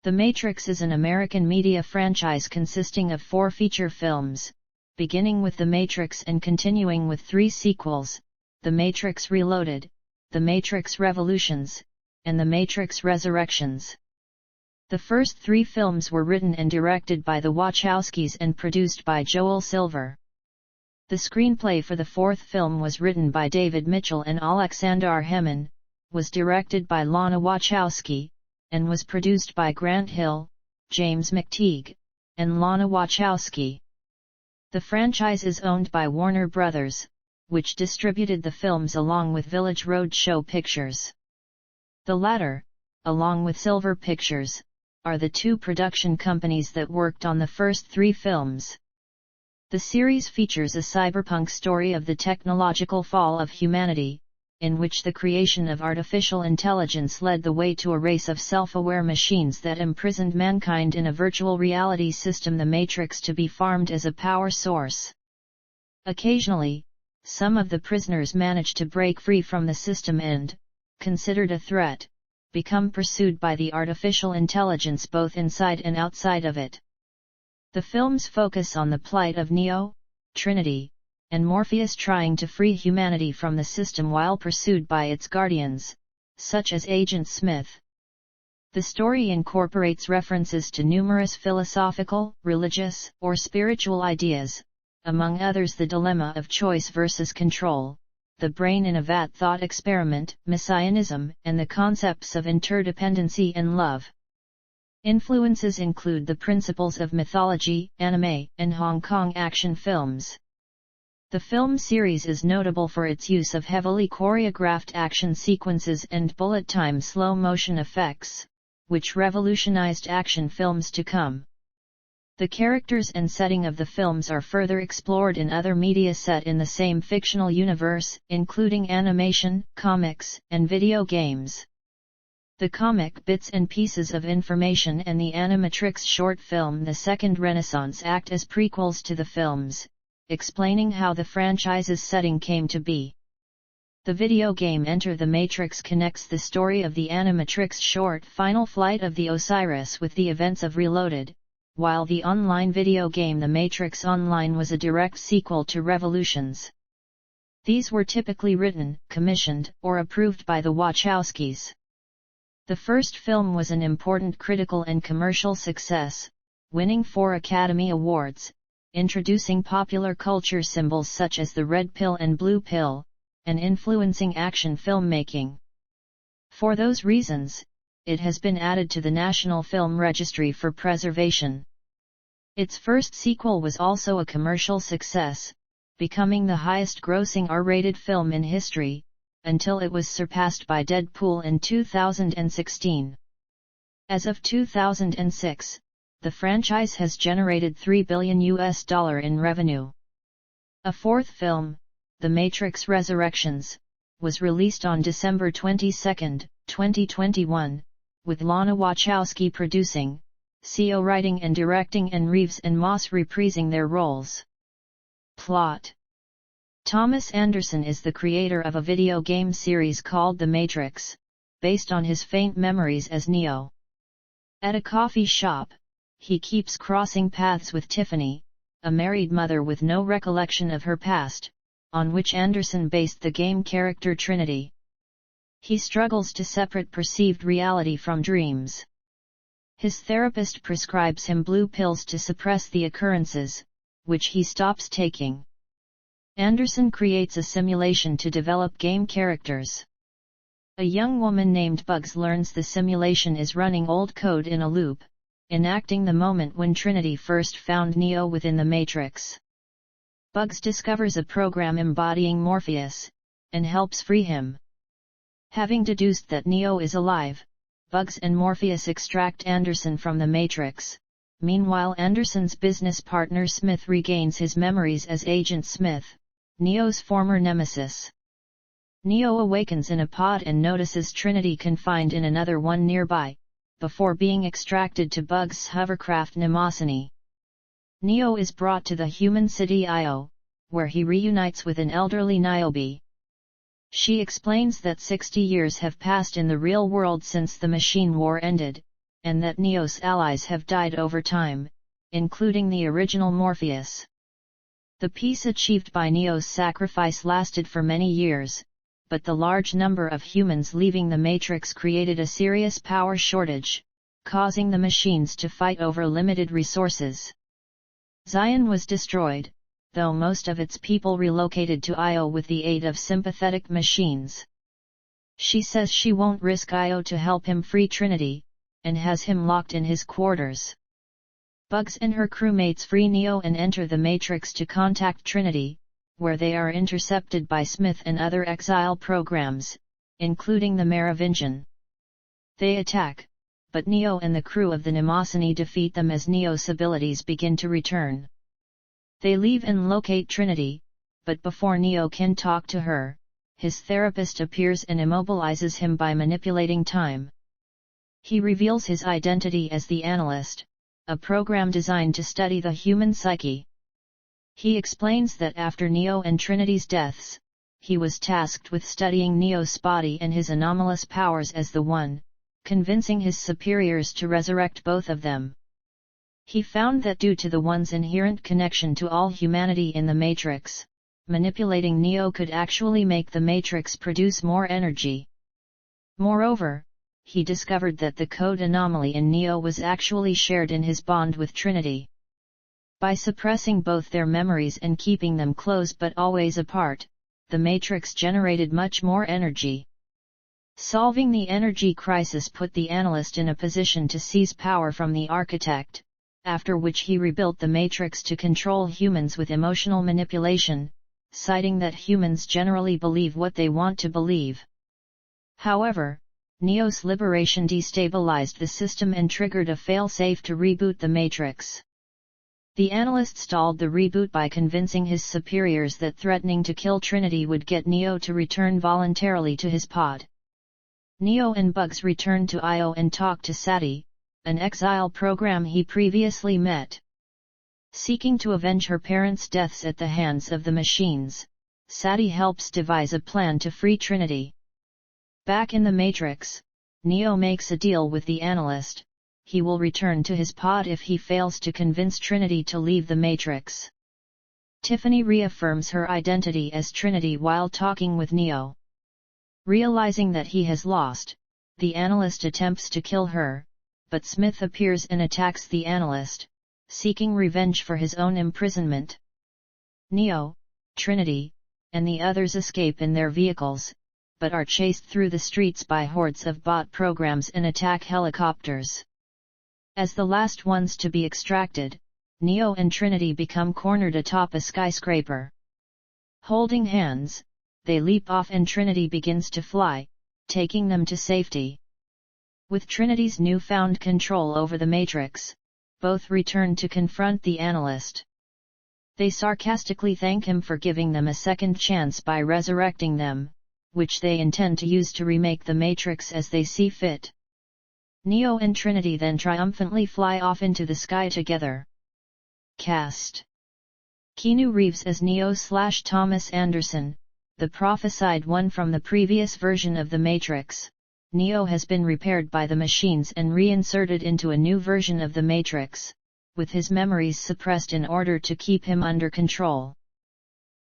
The Matrix is an American media franchise consisting of 4 feature films, beginning with The Matrix and continuing with 3 sequels, The Matrix Reloaded, The Matrix Revolutions, and The Matrix Resurrections. The first 3 films were written and directed by the Wachowskis and produced by Joel Silver. The screenplay for the 4th film was written by David Mitchell and Alexander Hemon, was directed by Lana Wachowski, and was produced by Grant Hill, James McTeague, and Lana Wachowski. The franchise is owned by Warner Brothers, which distributed the films along with Village Roadshow Pictures. The latter, along with Silver Pictures, are the 2 production companies that worked on the first 3 films. The series features a cyberpunk story of the technological fall of humanity, in which the creation of artificial intelligence led the way to a race of self-aware machines that imprisoned mankind in a virtual reality system, the Matrix, to be farmed as a power source. Occasionally, some of the prisoners manage to break free from the system and, considered a threat, become pursued by the artificial intelligence both inside and outside of it. The films focus on the plight of Neo, Trinity, and Morpheus trying to free humanity from the system while pursued by its guardians, such as Agent Smith. The story incorporates references to numerous philosophical, religious, or spiritual ideas, among others the dilemma of choice versus control, the brain in a vat thought experiment, messianism, and the concepts of interdependency and love. Influences include the principles of mythology, anime, and Hong Kong action films. The film series is notable for its use of heavily choreographed action sequences and bullet-time slow-motion effects, which revolutionized action films to come. The characters and setting of the films are further explored in other media set in the same fictional universe, including animation, comics, and video games. The comic Bits and Pieces of Information and the Animatrix short film The Second Renaissance act as prequels to the films, explaining how the franchise's setting came to be. The video game Enter the Matrix connects the story of the Animatrix short Final Flight of the Osiris with the events of Reloaded, while the online video game The Matrix Online was a direct sequel to Revolutions. These were typically written, commissioned, or approved by the Wachowskis. The first film was an important critical and commercial success, winning 4 Academy Awards, introducing popular culture symbols such as the red pill and blue pill, and influencing action filmmaking. For those reasons, it has been added to the National Film Registry for preservation. Its first sequel was also a commercial success, becoming the highest-grossing R-rated film in history, until it was surpassed by Deadpool in 2016. As of 2006, the franchise has generated $3 billion in revenue. A 4th film, The Matrix Resurrections, was released on December 22, 2021, with Lana Wachowski producing, CO writing and directing, and Reeves and Moss reprising their roles. Plot: Thomas Anderson is the creator of a video game series called The Matrix, based on his faint memories as Neo. At a coffee shop, he keeps crossing paths with Tiffany, a married mother with no recollection of her past, on which Anderson based the game character Trinity. He struggles to separate perceived reality from dreams. His therapist prescribes him blue pills to suppress the occurrences, which he stops taking. Anderson creates a simulation to develop game characters. A young woman named Bugs learns the simulation is running old code in a loop, enacting the moment when Trinity first found Neo within the Matrix. Bugs discovers a program embodying Morpheus, and helps free him. Having deduced that Neo is alive, Bugs and Morpheus extract Anderson from the Matrix. Meanwhile, Anderson's business partner Smith regains his memories as Agent Smith, Neo's former nemesis. Neo awakens in a pod and notices Trinity confined in another one nearby, before being extracted to Bugs' hovercraft Mnemosyne. Neo is brought to the human city Io, where he reunites with an elderly Niobe. She explains that 60 years have passed in the real world since the machine war ended, and that Neo's allies have died over time, including the original Morpheus. The peace achieved by Neo's sacrifice lasted for many years, but the large number of humans leaving the Matrix created a serious power shortage, causing the machines to fight over limited resources. Zion was destroyed, though most of its people relocated to Io with the aid of sympathetic machines. She says she won't risk Io to help him free Trinity, and has him locked in his quarters. Bugs and her crewmates free Neo and enter the Matrix to contact Trinity, where they are intercepted by Smith and other exile programs, including the Merovingian. They attack, but Neo and the crew of the Mnemosyne defeat them as Neo's abilities begin to return. They leave and locate Trinity, but before Neo can talk to her, his therapist appears and immobilizes him by manipulating time. He reveals his identity as the Analyst, a program designed to study the human psyche. He explains that after Neo and Trinity's deaths, he was tasked with studying Neo's body and his anomalous powers as the One, convincing his superiors to resurrect both of them. He found that due to the One's inherent connection to all humanity in the Matrix, manipulating Neo could actually make the Matrix produce more energy. Moreover, he discovered that the code anomaly in Neo was actually shared in his bond with Trinity. By suppressing both their memories and keeping them close but always apart, the Matrix generated much more energy. Solving the energy crisis put the Analyst in a position to seize power from the Architect, after which he rebuilt the Matrix to control humans with emotional manipulation, citing that humans generally believe what they want to believe. However, Neo's liberation destabilized the system and triggered a failsafe to reboot the Matrix. The Analyst stalled the reboot by convincing his superiors that threatening to kill Trinity would get Neo to return voluntarily to his pod. Neo and Bugs return to Io and talk to Sati, an exile program he previously met. Seeking to avenge her parents' deaths at the hands of the machines, Sati helps devise a plan to free Trinity. Back in the Matrix, Neo makes a deal with the Analyst. He will return to his pod if he fails to convince Trinity to leave the Matrix. Tiffany reaffirms her identity as Trinity while talking with Neo. Realizing that he has lost, the Analyst attempts to kill her, but Smith appears and attacks the Analyst, seeking revenge for his own imprisonment. Neo, Trinity, and the others escape in their vehicles, but are chased through the streets by hordes of bot programs and attack helicopters. As the last ones to be extracted, Neo and Trinity become cornered atop a skyscraper. Holding hands, they leap off and Trinity begins to fly, taking them to safety. With Trinity's newfound control over the Matrix, both return to confront the Analyst. They sarcastically thank him for giving them a second chance by resurrecting them, which they intend to use to remake the Matrix as they see fit. Neo and Trinity then triumphantly fly off into the sky together. Cast: Keanu Reeves as Neo/Thomas Anderson, the prophesied one from the previous version of the Matrix. Neo has been repaired by the machines and reinserted into a new version of the Matrix, with his memories suppressed in order to keep him under control.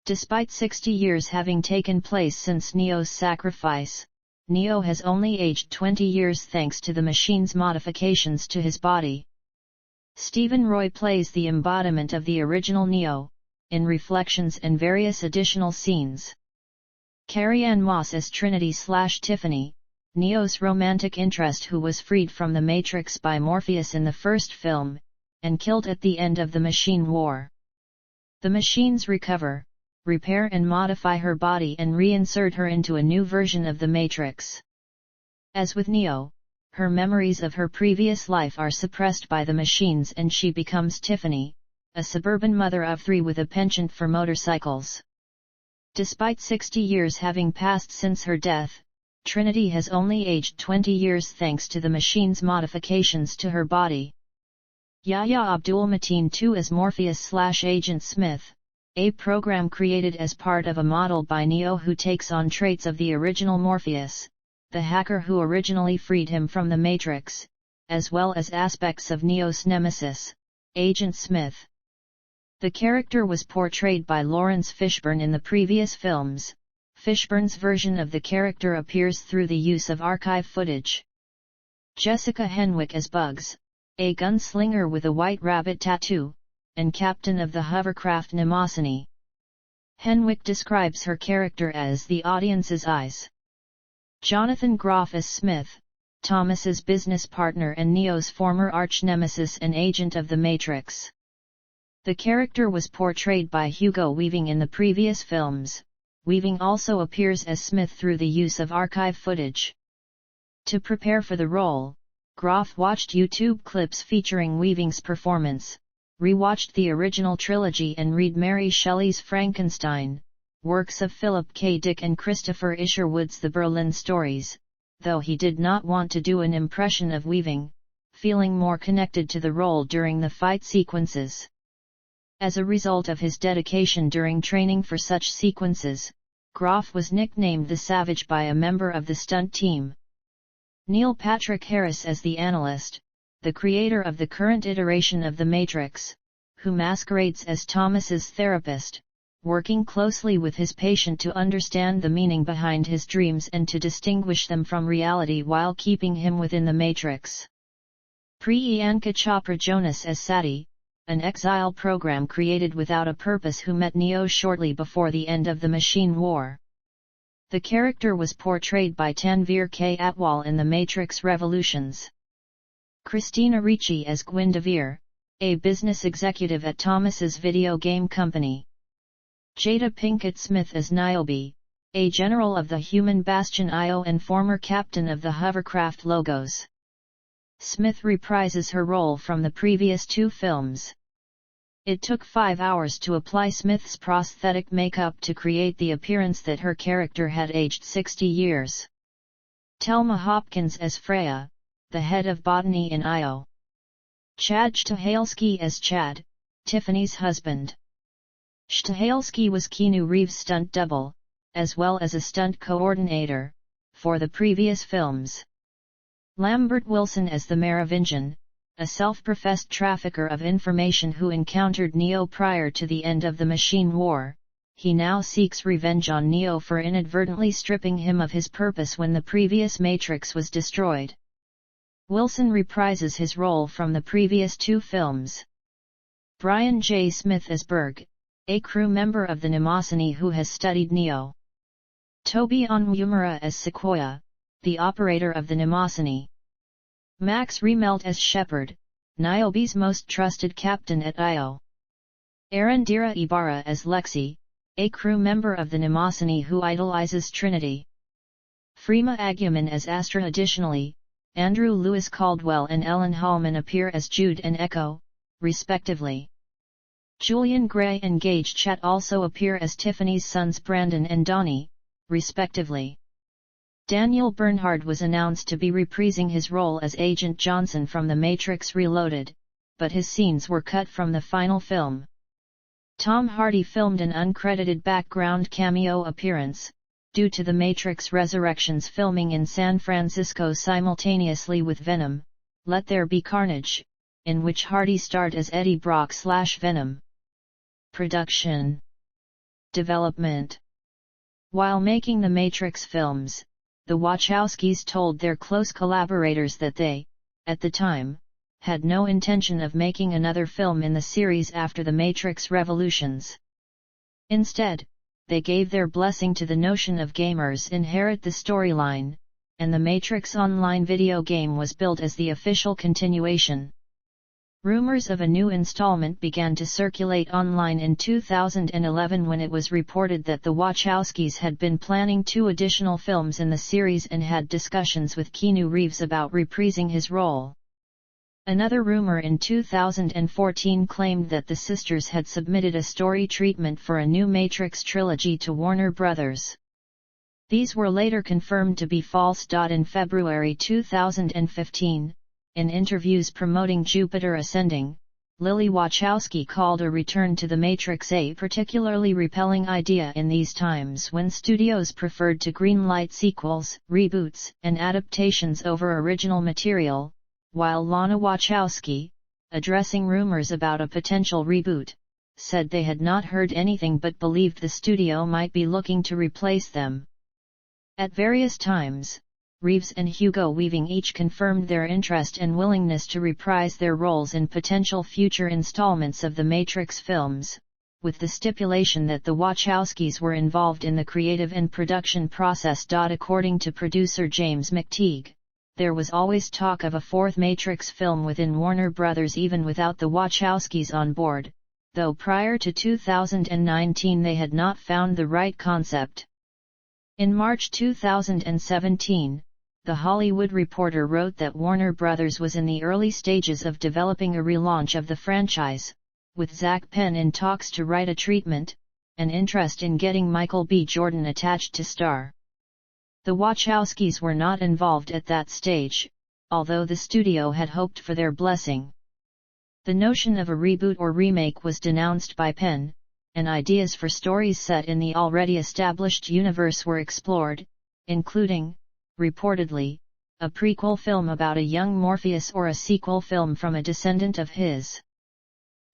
Despite 60 years having taken place since Neo's sacrifice, Neo has only aged 20 years thanks to the machine's modifications to his body. Stephen Roy plays the embodiment of the original Neo, in reflections and various additional scenes. Carrie-Anne Moss as Trinity/Tiffany, Neo's romantic interest who was freed from the Matrix by Morpheus in the first film, and killed at the end of the Machine War. The machines recover, repair and modify her body and reinsert her into a new version of the Matrix. As with Neo, her memories of her previous life are suppressed by the machines and she becomes Tiffany, a suburban mother of 3 with a penchant for motorcycles. Despite 60 years having passed since her death, Trinity has only aged 20 years thanks to the machine's modifications to her body. Yahya Abdul-Mateen II as Morpheus/Agent Smith, a program created as part of a model by Neo who takes on traits of the original Morpheus, the hacker who originally freed him from the Matrix, as well as aspects of Neo's nemesis, Agent Smith. The character was portrayed by Lawrence Fishburne in the previous films. Fishburne's version of the character appears through the use of archive footage. Jessica Henwick as Bugs, a gunslinger with a white rabbit tattoo, and captain of the hovercraft Mnemosyne. Henwick describes her character as the audience's eyes. Jonathan Groff as Smith, Thomas's business partner and Neo's former arch-nemesis and agent of the Matrix. The character was portrayed by Hugo Weaving in the previous films. Weaving also appears as Smith through the use of archive footage. To prepare for the role, Groff watched YouTube clips featuring Weaving's performance, rewatched the original trilogy and read Mary Shelley's Frankenstein, works of Philip K. Dick and Christopher Isherwood's The Berlin Stories, though he did not want to do an impression of Weaving, feeling more connected to the role during the fight sequences. As a result of his dedication during training for such sequences, Groff was nicknamed the Savage by a member of the stunt team. Neil Patrick Harris as the analyst, the creator of the current iteration of The Matrix, who masquerades as Thomas's therapist, working closely with his patient to understand the meaning behind his dreams and to distinguish them from reality while keeping him within the Matrix. Priyanka Chopra Jonas as Sati, an exile program created without a purpose who met Neo shortly before the end of the Machine War. The character was portrayed by Tanveer K. Atwal in The Matrix Revolutions. Christina Ricci as Gwendavere, a business executive at Thomas's video game company. Jada Pinkett Smith as Niobe, a general of the Human Bastion IO and former captain of the hovercraft Logos. Smith reprises her role from the previous two films. It took 5 hours to apply Smith's prosthetic makeup to create the appearance that her character had aged 60 years. Thelma Hopkins as Freya, the head of botany in IO. Chad Stahelski as Chad, Tiffany's husband. Stahelski was Keanu Reeves' stunt double, as well as a stunt coordinator, for the previous films. Lambert Wilson as the Merovingian, a self-professed trafficker of information who encountered Neo prior to the end of the Machine War. He now seeks revenge on Neo for inadvertently stripping him of his purpose when the previous Matrix was destroyed. Wilson reprises his role from the previous two films. Brian J. Smith as Berg, a crew member of the Mnemosyne who has studied Neo. Toby Onwumura as Sequoia, the operator of the Mnemosyne. Max Remelt as Shepard, Niobe's most trusted captain at IO. Arundhira Ibarra as Lexi, a crew member of the Mnemosyne who idolizes Trinity. Freema Agyeman as Astra. Additionally, Andrew Lewis Caldwell and Ellen Hallman appear as Jude and Echo, respectively. Julian Gray and Gage Chet also appear as Tiffany's sons Brandon and Donnie, respectively. Daniel Bernhard was announced to be reprising his role as Agent Johnson from The Matrix Reloaded, but his scenes were cut from the final film. Tom Hardy filmed an uncredited background cameo appearance, due to The Matrix Resurrections filming in San Francisco simultaneously with Venom, Let There Be Carnage, in which Hardy starred as Eddie Brock/Venom. Production. Development. While making the Matrix films, the Wachowskis told their close collaborators that they, at the time, had no intention of making another film in the series after The Matrix Revolutions. Instead, they gave their blessing to the notion of gamers inherit the storyline, and The Matrix Online video game was built as the official continuation. Rumors of a new installment began to circulate online in 2011 when it was reported that the Wachowskis had been planning 2 additional films in the series and had discussions with Keanu Reeves about reprising his role. Another rumor in 2014 claimed that the sisters had submitted a story treatment for a new Matrix trilogy to Warner Bros. These were later confirmed to be false. In February 2015, in interviews promoting Jupiter Ascending, Lily Wachowski called a return to The Matrix a particularly repelling idea in these times when studios preferred to greenlight sequels, reboots, and adaptations over original material. while Lana Wachowski, addressing rumors about a potential reboot, said they had not heard anything but believed the studio might be looking to replace them. At various times, Reeves and Hugo Weaving each confirmed their interest and willingness to reprise their roles in potential future installments of the Matrix films, with the stipulation that the Wachowskis were involved in the creative and production process. According to producer James McTeague, there was always talk of a fourth Matrix film within Warner Brothers even without the Wachowskis on board, though prior to 2019 they had not found the right concept. In March 2017, The Hollywood Reporter wrote that Warner Brothers was in the early stages of developing a relaunch of the franchise, with Zach Penn in talks to write a treatment, and interest in getting Michael B. Jordan attached to star. The Wachowskis were not involved at that stage, although the studio had hoped for their blessing. The notion of a reboot or remake was denounced by Penn, and ideas for stories set in the already established universe were explored, including, reportedly, a prequel film about a young Morpheus or a sequel film from a descendant of his.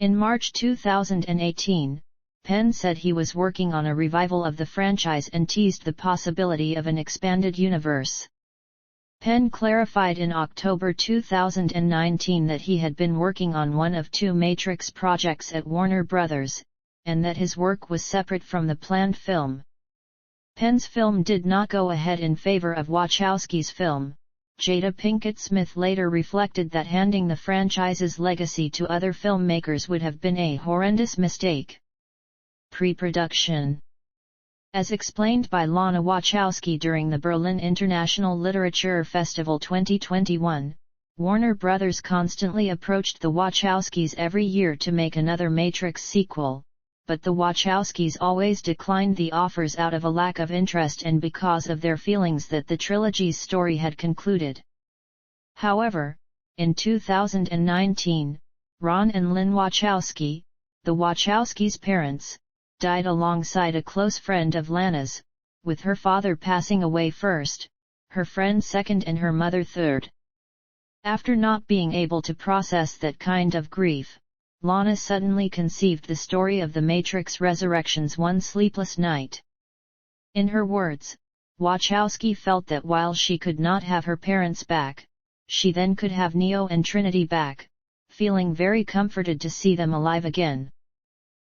In March 2018, Penn said he was working on a revival of the franchise and teased the possibility of an expanded universe. Penn clarified in October 2019 that he had been working on one of two Matrix projects at Warner Brothers, and that his work was separate from the planned film. Penn's film did not go ahead in favor of Wachowski's film. Jada Pinkett Smith later reflected that handing the franchise's legacy to other filmmakers would have been a horrendous mistake. Pre-production. As explained by Lana Wachowski during the Berlin International Literature Festival 2021, Warner Brothers constantly approached the Wachowskis every year to make another Matrix sequel, but the Wachowskis always declined the offers out of a lack of interest and because of their feelings that the trilogy's story had concluded. However, in 2019, Ron and Lynn Wachowski, the Wachowskis' parents, died alongside a close friend of Lana's, with her father passing away first, her friend second and her mother third. After not being able to process that kind of grief, Lana suddenly conceived the story of the Matrix Resurrections one sleepless night. In her words, Wachowski felt that while she could not have her parents back, she then could have Neo and Trinity back, feeling very comforted to see them alive again.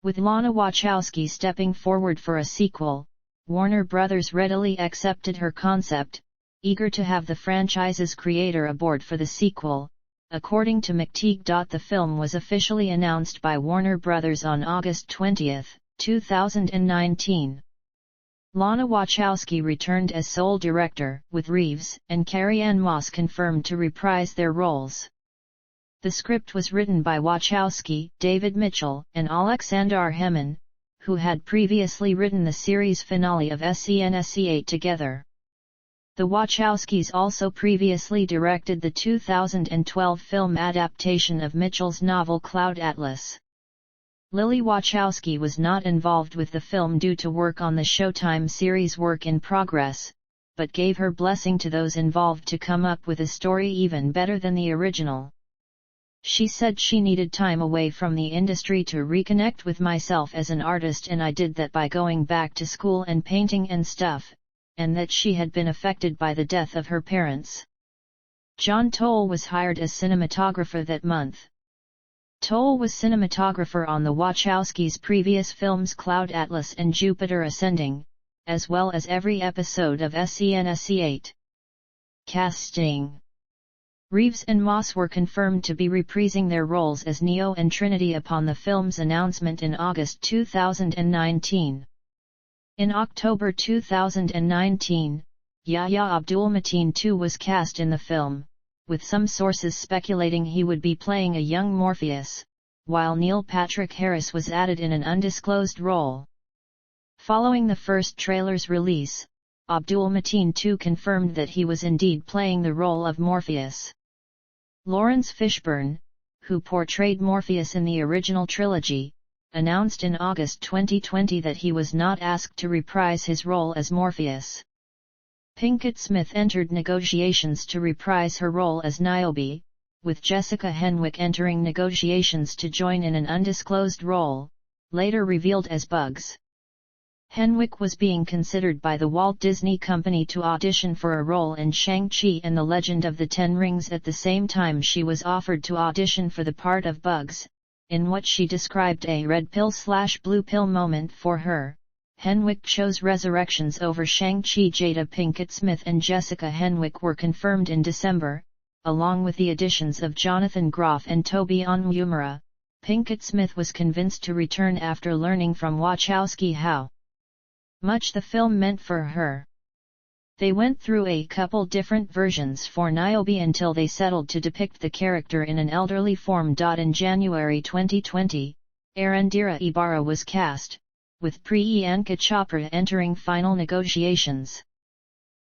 With Lana Wachowski stepping forward for a sequel, Warner Brothers readily accepted her concept, eager to have the franchise's creator aboard for the sequel. According to McTeague. The film was officially announced by Warner Brothers on August 20, 2019. Lana Wachowski returned as sole director, with Reeves and Carrie-Anne Moss confirmed to reprise their roles. The script was written by Wachowski, David Mitchell, and Alexander Hemon, who had previously written the series finale of SCN-SC8 together. The Wachowskis also previously directed the 2012 film adaptation of Mitchell's novel Cloud Atlas. Lily Wachowski was not involved with the film due to work on the Showtime series Work in Progress, but gave her blessing to those involved to come up with a story even better than the original. She said she needed time away from the industry to reconnect with myself as an artist, and I did that by going back to school and painting and stuff, and that she had been affected by the death of her parents. John Toll was hired as cinematographer that month. Toll was cinematographer on the Wachowskis' previous films Cloud Atlas and Jupiter Ascending, as well as every episode of SCN-SC8. Casting. Reeves and Moss were confirmed to be reprising their roles as Neo and Trinity upon the film's announcement in August 2019. In October 2019, Yahya Abdul-Mateen II was cast in the film, with some sources speculating he would be playing a young Morpheus, while Neil Patrick Harris was added in an undisclosed role. Following the first trailer's release, Abdul-Mateen II confirmed that he was indeed playing the role of Morpheus. Lawrence Fishburne, who portrayed Morpheus in the original trilogy, announced in August 2020 that he was not asked to reprise his role as Morpheus. Pinkett Smith entered negotiations to reprise her role as Niobe, with Jessica Henwick entering negotiations to join in an undisclosed role, later revealed as Bugs. Henwick was being considered by the Walt Disney Company to audition for a role in Shang-Chi and the Legend of the Ten Rings. At the same time, she was offered to audition for the part of Bugs, in what she described a red pill/blue pill moment for her. Henwick chose Resurrections over Shang-Chi. Jada Pinkett Smith and Jessica Henwick were confirmed in December, along with the additions of Jonathan Groff and Toby Onwumere. Pinkett Smith was convinced to return after learning from Wachowski how much the film meant for her. They went through a couple different versions for Niobe until they settled to depict the character in an elderly form. In January 2020, Arundhira Ibarra was cast, with Priyanka Chopra entering final negotiations.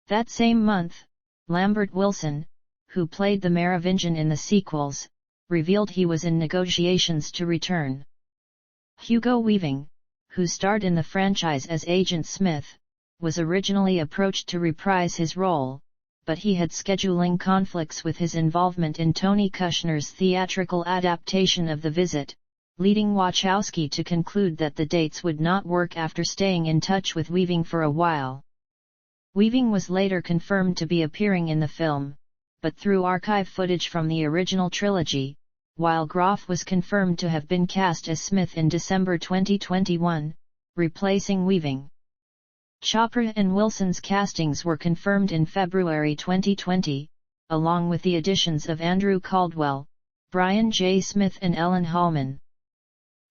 That same month, Lambert Wilson, who played the Merovingian in the sequels, revealed he was in negotiations to return. Hugo Weaving, who starred in the franchise as Agent Smith, was originally approached to reprise his role, but he had scheduling conflicts with his involvement in Tony Kushner's theatrical adaptation of The Visit, leading Wachowski to conclude that the dates would not work after staying in touch with Weaving for a while. Weaving was later confirmed to be appearing in the film, but through archive footage from the original trilogy, while Groff was confirmed to have been cast as Smith in December 2021, replacing Weaving. Chopra and Wilson's castings were confirmed in February 2020, along with the additions of Andrew Caldwell, Brian J. Smith and Ellen Hallman.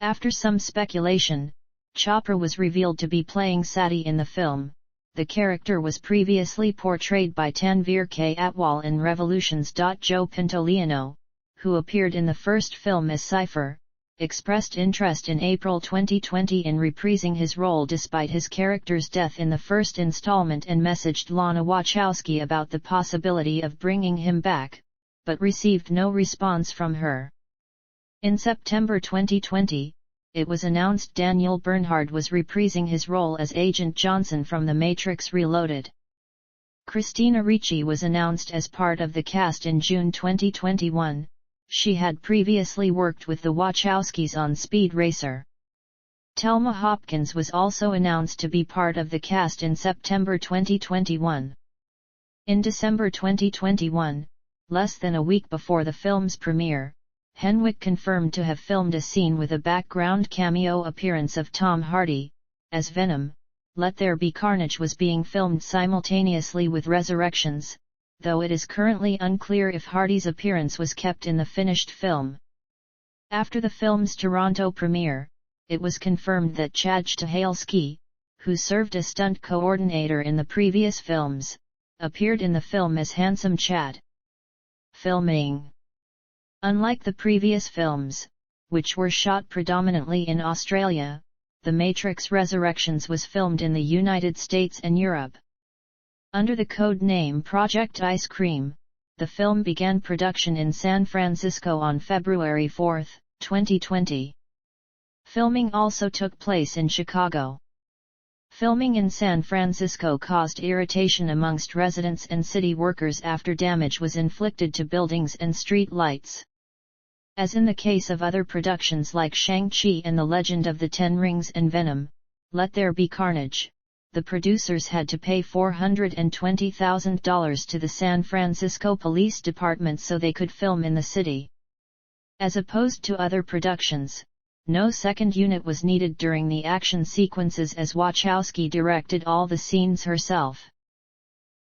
After some speculation, Chopra was revealed to be playing Sati in the film. The character was previously portrayed by Tanveer K. Atwal in Revolutions. Joe Pantoliano, who appeared in the first film as Cypher, expressed interest in April 2020 in reprising his role despite his character's death in the first installment and messaged Lana Wachowski about the possibility of bringing him back, but received no response from her. In September 2020, it was announced Daniel Bernhard was reprising his role as Agent Johnson from The Matrix Reloaded. Christina Ricci was announced as part of the cast in June 2021. She had previously worked with the Wachowskis on Speed Racer. Thelma Hopkins was also announced to be part of the cast in September 2021. In December 2021, less than a week before the film's premiere, Henwick confirmed to have filmed a scene with a background cameo appearance of Tom Hardy, as Venom. Let There Be Carnage was being filmed simultaneously with Resurrections, though it is currently unclear if Hardy's appearance was kept in the finished film. After the film's Toronto premiere, it was confirmed that Chad Stahelski, who served as stunt coordinator in the previous films, appeared in the film as Handsome Chad. Filming. Unlike the previous films, which were shot predominantly in Australia, The Matrix Resurrections was filmed in the United States and Europe. Under the code name Project Ice Cream, the film began production in San Francisco on February 4, 2020. Filming also took place in Chicago. Filming in San Francisco caused irritation amongst residents and city workers after damage was inflicted to buildings and street lights. As in the case of other productions like Shang-Chi and the Legend of the Ten Rings and Venom, Let There Be Carnage, the producers had to pay $420,000 to the San Francisco Police Department so they could film in the city. As opposed to other productions, no second unit was needed during the action sequences as Wachowski directed all the scenes herself.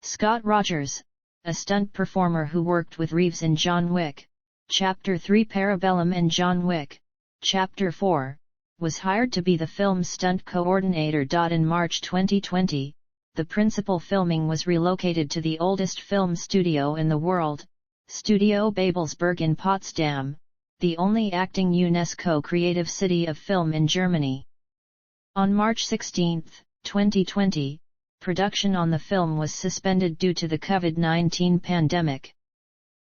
Scott Rogers, a stunt performer who worked with Reeves in John Wick, Chapter 3 Parabellum and John Wick, Chapter 4, was hired to be the film's stunt coordinator. In March 2020, the principal filming was relocated to the oldest film studio in the world, Studio Babelsberg in Potsdam, the only acting UNESCO creative city of film in Germany. On March 16, 2020, production on the film was suspended due to the COVID-19 pandemic.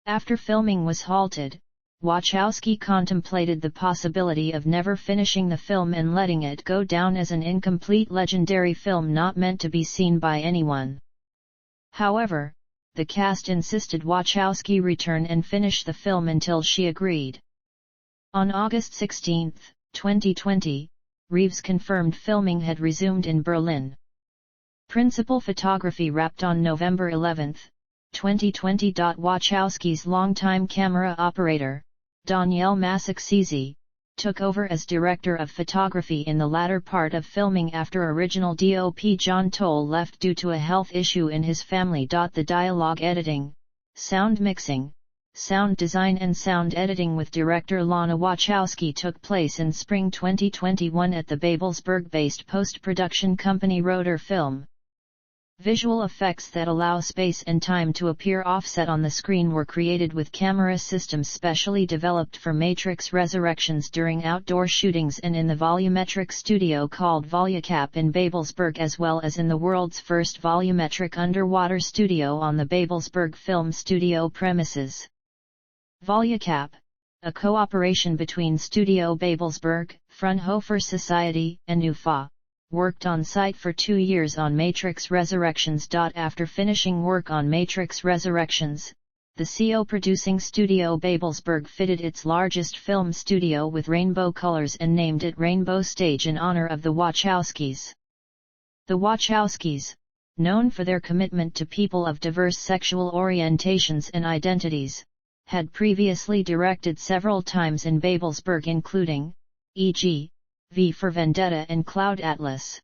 After filming was halted, Wachowski contemplated the possibility of never finishing the film and letting it go down as an incomplete legendary film not meant to be seen by anyone. However, the cast insisted Wachowski return and finish the film until she agreed. On August 16, 2020, Reeves confirmed filming had resumed in Berlin. Principal photography wrapped on November 11, 2020. Wachowski's longtime camera operator, Danielle Masick-Cizi, took over as director of photography in the latter part of filming after original DOP John Toll left due to a health issue in his family. The dialogue editing, sound mixing, sound design and sound editing with director Lana Wachowski took place in spring 2021 at the Babelsberg-based post-production company Rotor Film. Visual effects that allow space and time to appear offset on the screen were created with camera systems specially developed for Matrix Resurrections during outdoor shootings and in the volumetric studio called Volucap in Babelsberg, as well as in the world's first volumetric underwater studio on the Babelsberg Film Studio premises. Volucap, a cooperation between Studio Babelsberg, Fraunhofer Society, and UFA, worked on site for 2 years on Matrix Resurrections. After finishing work on Matrix Resurrections, the CO producing Studio Babelsberg fitted its largest film studio with rainbow colors and named it Rainbow Stage in honor of the Wachowskis. The Wachowskis, known for their commitment to people of diverse sexual orientations and identities, had previously directed several times in Babelsberg, including, e.g., V for Vendetta and Cloud Atlas.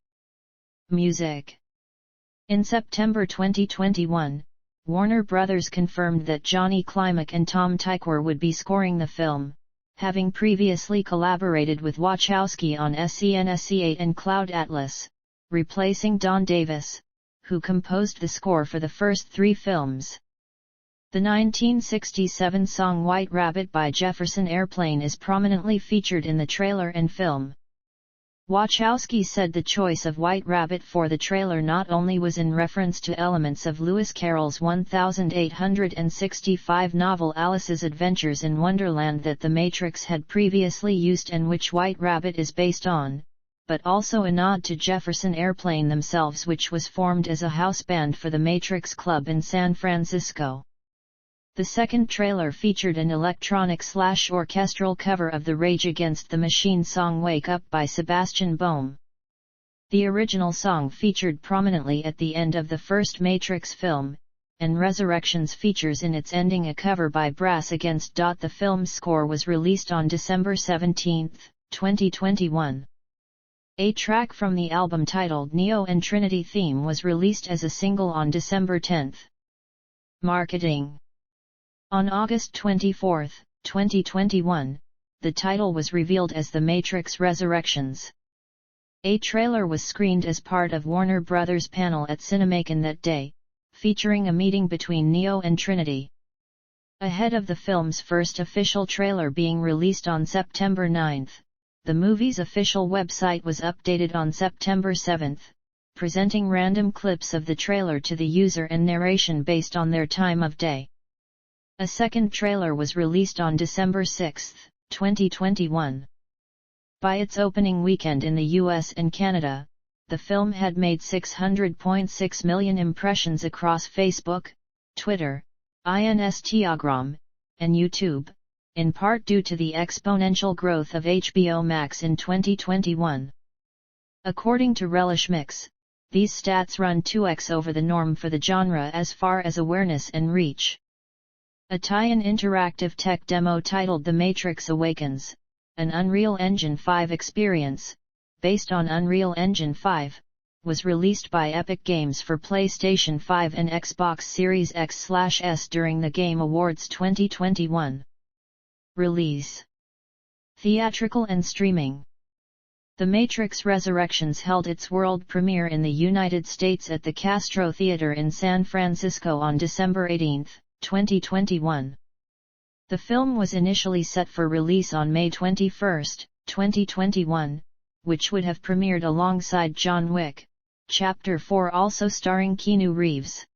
Music. In September 2021, Warner Bros. Confirmed that Johnny Klimek and Tom Tykwer would be scoring the film, having previously collaborated with Wachowski on SCN-SC8 and Cloud Atlas, replacing Don Davis, who composed the score for the first 3 films. The 1967 song White Rabbit by Jefferson Airplane is prominently featured in the trailer and film. Wachowski said the choice of White Rabbit for the trailer not only was in reference to elements of Lewis Carroll's 1865 novel Alice's Adventures in Wonderland that The Matrix had previously used and which White Rabbit is based on, but also a nod to Jefferson Airplane themselves, which was formed as a house band for the Matrix Club in San Francisco. The second trailer featured an electronic/orchestral cover of the Rage Against the Machine song Wake Up by Sebastian Bohm. The original song featured prominently at the end of the first Matrix film, and Resurrections features in its ending a cover by Brass Against. The film's score was released on December 17, 2021. A track from the album titled Neo and Trinity Theme was released as a single on December 10. Marketing. On August 24, 2021, the title was revealed as The Matrix Resurrections. A trailer was screened as part of Warner Bros. Panel at Cinemacon that day, featuring a meeting between Neo and Trinity. Ahead of the film's first official trailer being released on September 9, the movie's official website was updated on September 7, presenting random clips of the trailer to the user and narration based on their time of day. A second trailer was released on December 6, 2021. By its opening weekend in the US and Canada, the film had made 600.6 million impressions across Facebook, Twitter, Instagram, and YouTube, in part due to the exponential growth of HBO Max in 2021. According to Relish Mix, these stats run 2x over the norm for the genre as far as awareness and reach. A tie-in interactive tech demo titled The Matrix Awakens, an Unreal Engine 5 experience, based on Unreal Engine 5, was released by Epic Games for PlayStation 5 and Xbox Series X/S during the Game Awards 2021. Release. Theatrical and streaming. The Matrix Resurrections held its world premiere in the United States at the Castro Theater in San Francisco on December 18, 2021. The film was initially set for release on May 21, 2021, which would have premiered alongside John Wick, Chapter 4, also starring Keanu Reeves.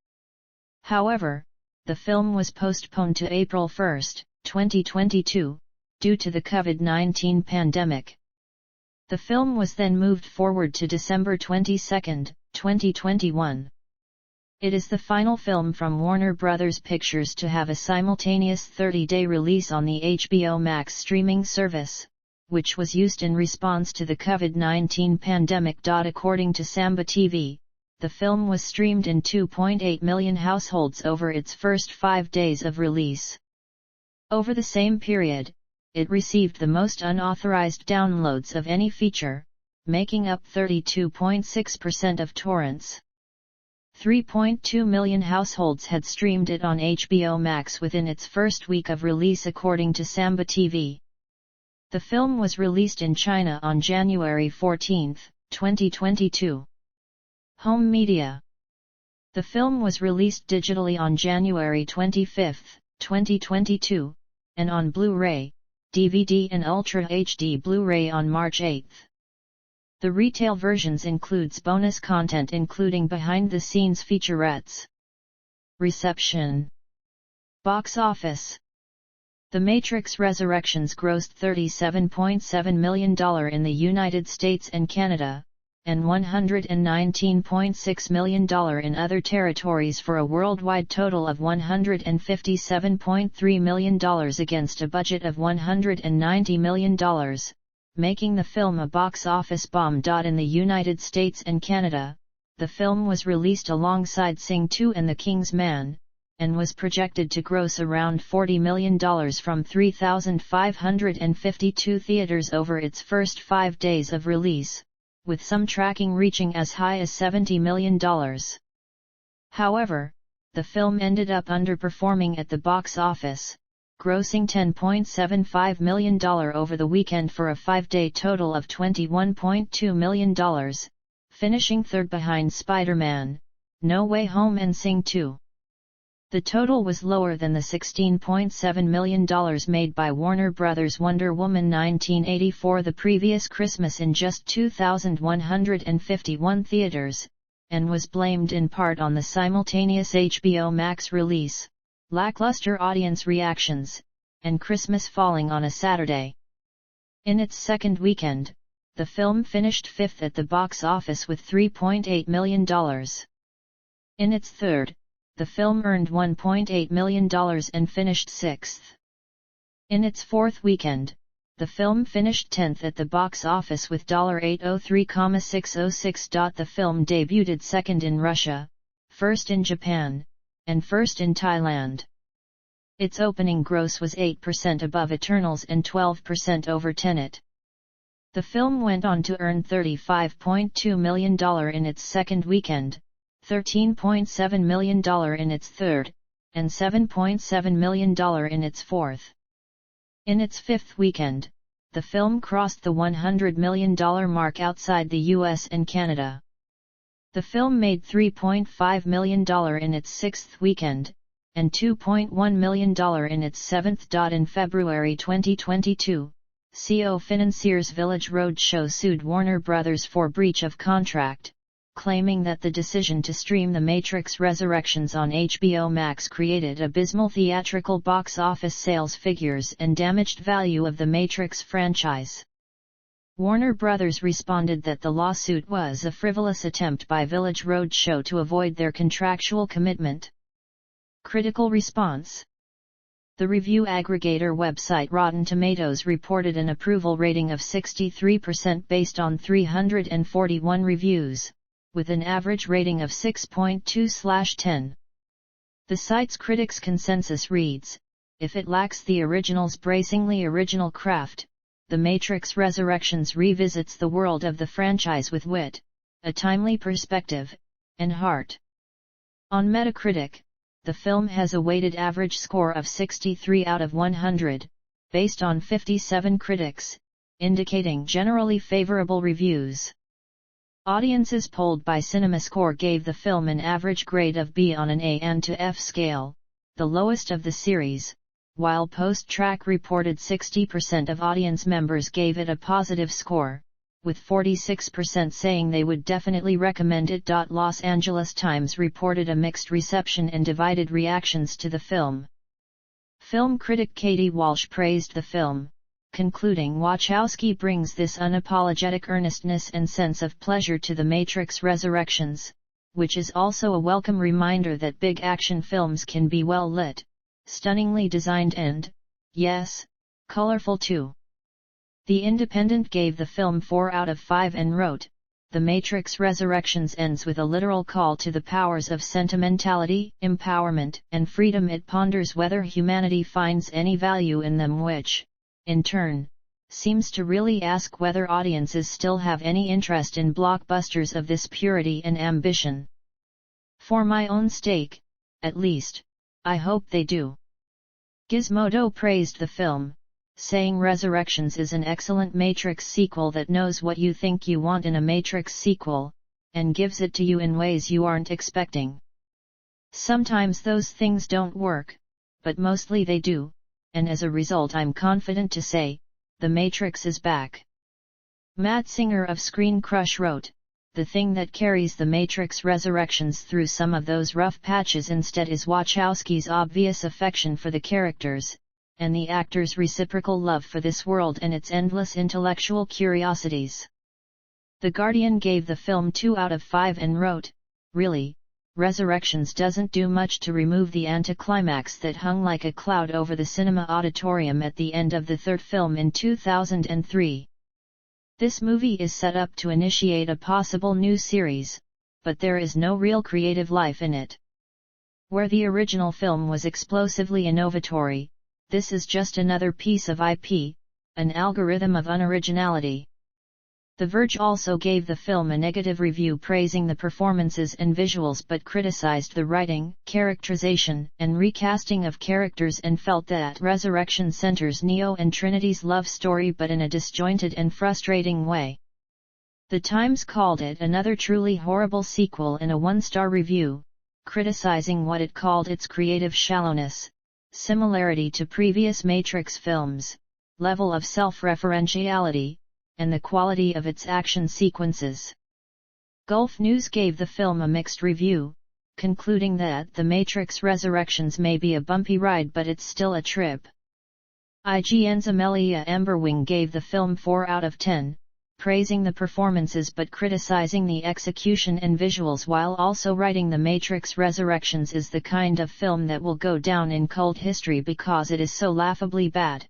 However, the film was postponed to April 1, 2022, due to the COVID-19 pandemic. The film was then moved forward to December 22, 2021. It is the final film from Warner Bros. Pictures to have a simultaneous 30-day release on the HBO Max streaming service, which was used in response to the COVID-19 pandemic. According to Samba TV, the film was streamed in 2.8 million households over its first 5 days of release. Over the same period, it received the most unauthorized downloads of any feature, making up 32.6% of torrents. 3.2 million households had streamed it on HBO Max within its first week of release, according to Samba TV. The film was released in China on January 14, 2022. Home media. The film was released digitally on January 25, 2022, and on Blu-ray, DVD and Ultra HD Blu-ray on March 8. The retail versions includes bonus content including behind-the-scenes featurettes. Reception. Box office. The Matrix Resurrections grossed $37.7 million in the United States and Canada, and $119.6 million in other territories for a worldwide total of $157.3 million against a budget of $190 million, making the film a box office bomb. In the United States and Canada, the film was released alongside Sing 2 and The King's Man, and was projected to gross around $40 million from 3,552 theaters over its first 5 days of release, with some tracking reaching as high as $70 million. However, the film ended up underperforming at the box office, grossing $10.75 million over the weekend for a 5-day total of $21.2 million, finishing third behind Spider-Man: No Way Home and Sing 2. The total was lower than the $16.7 million made by Warner Bros. Wonder Woman 1984 the previous Christmas in just 2,151 theaters, and was blamed in part on the simultaneous HBO Max release, lackluster audience reactions, and Christmas falling on a Saturday. In its second weekend, the film finished fifth at the box office with $3.8 million. In its third, the film earned $1.8 million and finished sixth. In its fourth weekend, the film finished 10th at the box office with $803,606. The film debuted second in Russia, first in Japan, and first in Thailand. Its opening gross was 8% above Eternals and 12% over Tenet. The film went on to earn $35.2 million in its second weekend, $13.7 million in its third, and $7.7 million in its fourth. In its fifth weekend, the film crossed the $100 million mark outside the US and Canada. The film made $3.5 million in its sixth weekend, and $2.1 million in its seventh. In February 2022, CO financiers Village Roadshow sued Warner Bros. For breach of contract, claiming that the decision to stream The Matrix Resurrections on HBO Max created abysmal theatrical box office sales figures and damaged value of the Matrix franchise. Warner Bros. Responded that the lawsuit was a frivolous attempt by Village Roadshow to avoid their contractual commitment. Critical response. The review aggregator website Rotten Tomatoes reported an approval rating of 63% based on 341 reviews, with an average rating of 6.2/10. The site's critics' consensus reads, "If it lacks the original's bracingly original craft, The Matrix Resurrections revisits the world of the franchise with wit, a timely perspective, and heart." On Metacritic, the film has a weighted average score of 63 out of 100, based on 57 critics, indicating generally favorable reviews. Audiences polled by CinemaScore gave the film an average grade of B on an A and to F scale, the lowest of the series, while Post-Track reported 60% of audience members gave it a positive score, with 46% saying they would definitely recommend it. Los Angeles Times reported a mixed reception and divided reactions to the film. Film critic Katie Walsh praised the film, concluding Wachowski brings this unapologetic earnestness and sense of pleasure to The Matrix Resurrections, which is also a welcome reminder that big action films can be well lit, stunningly designed and, yes, colorful too. The Independent gave the film 4 out of 5 and wrote, "The Matrix Resurrections ends with a literal call to the powers of sentimentality, empowerment, and freedom. It ponders whether humanity finds any value in them, which, in turn, seems to really ask whether audiences still have any interest in blockbusters of this purity and ambition. For my own stake, at least, I hope they do." Gizmodo praised the film, saying Resurrections is an excellent Matrix sequel that knows what you think you want in a Matrix sequel, and gives it to you in ways you aren't expecting. Sometimes those things don't work, but mostly they do, and as a result I'm confident to say, The Matrix is back. Matt Singer of Screen Crush wrote, "The thing that carries The Matrix Resurrections through some of those rough patches instead is Wachowski's obvious affection for the characters, and the actors' reciprocal love for this world and its endless intellectual curiosities." The Guardian gave the film 2 out of 5 and wrote, "Really, Resurrections doesn't do much to remove the anticlimax that hung like a cloud over the cinema auditorium at the end of the third film in 2003. This movie is set up to initiate a possible new series, but there is no real creative life in it. Where the original film was explosively innovatory, this is just another piece of IP, an algorithm of unoriginality." The Verge also gave the film a negative review praising the performances and visuals but criticized the writing, characterization, and recasting of characters and felt that Resurrection centers Neo and Trinity's love story but in a disjointed and frustrating way. The Times called it another truly horrible sequel in a 1-star review, criticizing what it called its creative shallowness, similarity to previous Matrix films, level of self-referentiality, and the quality of its action sequences. Gulf News gave the film a mixed review, concluding that The Matrix Resurrections may be a bumpy ride but it's still a trip. IGN's Amelia Emberwing gave the film 4 out of 10, praising the performances but criticizing the execution and visuals while also writing The Matrix Resurrections is the kind of film that will go down in cult history because it is so laughably bad.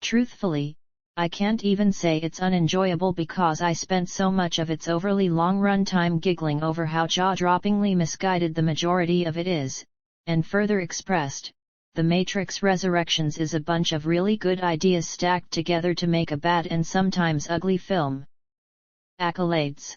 "Truthfully, I can't even say it's unenjoyable because I spent so much of its overly long runtime giggling over how jaw-droppingly misguided the majority of it is," and further expressed, "The Matrix Resurrections is a bunch of really good ideas stacked together to make a bad and sometimes ugly film." Accolades.